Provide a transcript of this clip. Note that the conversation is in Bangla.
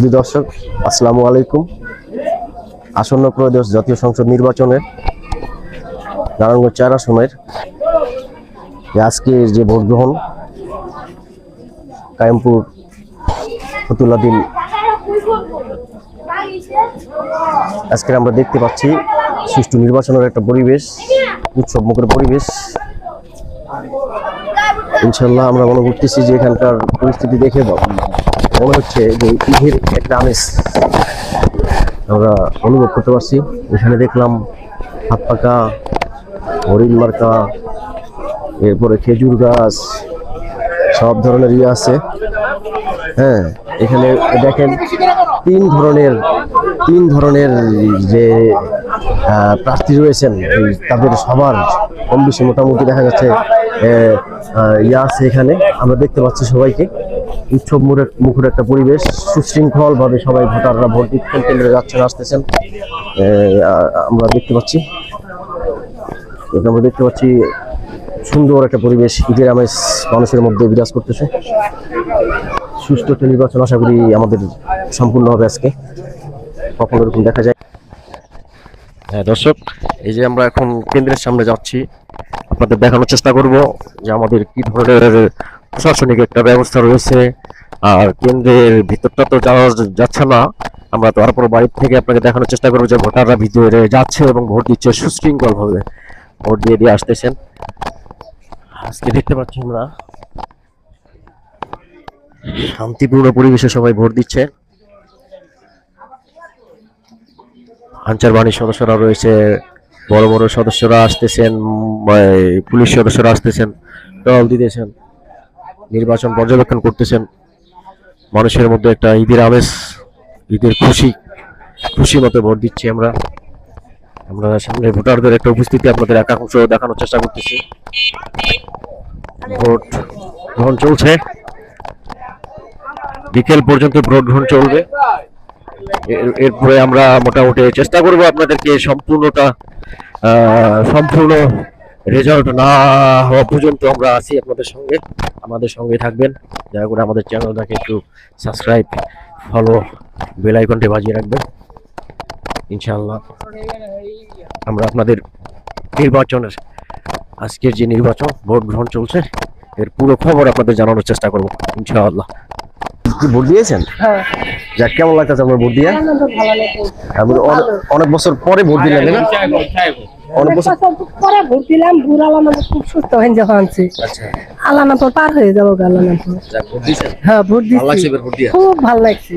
সুধী দর্শক, আসসালামু আলাইকুম। আসন্ন ত্রয়োদশ জাতীয় সংসদ নির্বাচনের নারায়ণগঞ্জ 4 আসনের আজকের যে ভোট গ্রহণ কায়েমপুর ফতুল্লাদিন, আজকে আমরা দেখতে পাচ্ছি সুষ্ঠু নির্বাচনের একটা পরিবেশ, উৎসবমুখর পরিবেশ। ইনশাল্লাহ আমরা মনে করতেছি যে এখানকার পরিস্থিতি দেখে মনে হচ্ছে যে ঈদের একটা আমেজ আমরা অনুভব করতে পারছি। এখানে দেখলাম হাত পাকা হরিণ মার্কা, এরপরে খেজুর গাছ, সব ধরনের আছে। হ্যাঁ, এখানে দেখেন তিন ধরনের যে প্রার্থী রয়েছেন, তাদের সবার কম বেশি মোটামুটি দেখা যাচ্ছে আছে। এখানে আমরা দেখতে পাচ্ছি সবাইকে উৎসব মুখর একটা পরিবেশ, সুশৃঙ্খল ভাবে সবাই ভোটাররা ভোট দিচ্ছেন, কেন্দ্রে যাচ্ছেন আসতেছেন। আমরা দেখতে পাচ্ছি সুন্দর একটা পরিবেশ, ঈদের আমেজ মানুষের মধ্যে বিরাজ করতেছে। সুষ্ঠু একটা নির্বাচন আশা করি আমাদের সম্পূর্ণ হবে আজকে, কখনো এরকম দেখা যায়। হ্যাঁ দর্শক, এই যে আমরা এখন কেন্দ্রের সামনে যাচ্ছি, আপনাদের দেখানোর চেষ্টা করব যে আমাদের কি ধরনের প্রশাসনিক একটা ব্যবস্থা রয়েছে। আর কেন্দ্রের ভিতরটা তো যাওয়া যাচ্ছে না, আমরা তারপর বাড়ির থেকে আপনাকে দেখানোর চেষ্টা করবো যে ভোটাররা ভিতরে যাচ্ছে এবং ভোট দিচ্ছে, সুশৃঙ্খল ভাবে ভোট দিয়ে আসতেছেন। আজকে দেখতে পাচ্ছি আমরা শান্তিপূর্ণ পরিবেশে সবাই ভোট দিচ্ছে। আনসার বাহিনীর সদস্যরা রয়েছে, বড় বড় সদস্যরা আসতেছেন, পুলিশ সদস্যরা আসতেছেন, টহল দিতেছেন, নির্বাচন পর্যবেক্ষণ করতেছেন। মানুষের মধ্যে একটা ঈদের আমেজ, ঈদের খুশি মতো ভোট দিচ্ছি আমরা সামনে ভোটারদের একটা উপস্থিতি আপনাদের একাংশ দেখানোর চেষ্টা করতেছি। ভোট গ্রহণ চলছে, বিকেল পর্যন্ত ভোট গ্রহণ চলবে। এরপরে আমরা মোটামুটি চেষ্টা করব আপনাদেরকে সম্পূর্ণ রেজাল্ট না হওয়া পর্যন্ত আমরা আছি আমাদের সঙ্গে থাকবেন। দয়া করে আমাদের চ্যানেলটাকে একটু সাবস্ক্রাইব, ফলো, বেল আইকনটি বাজিয়ে রাখবেন। ইনশাআল্লাহ আমরা আপনাদের নির্বাচনের আজকের যে নির্বাচন ভোট গ্রহণ চলছে এর পুরো খবর আপনাদের জানানোর চেষ্টা করব ইনশাআল্লাহ। কি ভোট দিয়েছেন? হ্যাঁ। যাক, কেমন লাগতেছে আপনার ভোট দিয়ে? অনেক বছর পরে ভোট দিলেন না? অনেক বছর পরে ভোট দিলাম। খুব সুস্থ হয়ে যখন আল্লাহ পার হয়ে যাবো। ভোট দিয়েছেন? হ্যাঁ, ভোট দিয়েছি, খুব ভালো লাগছে।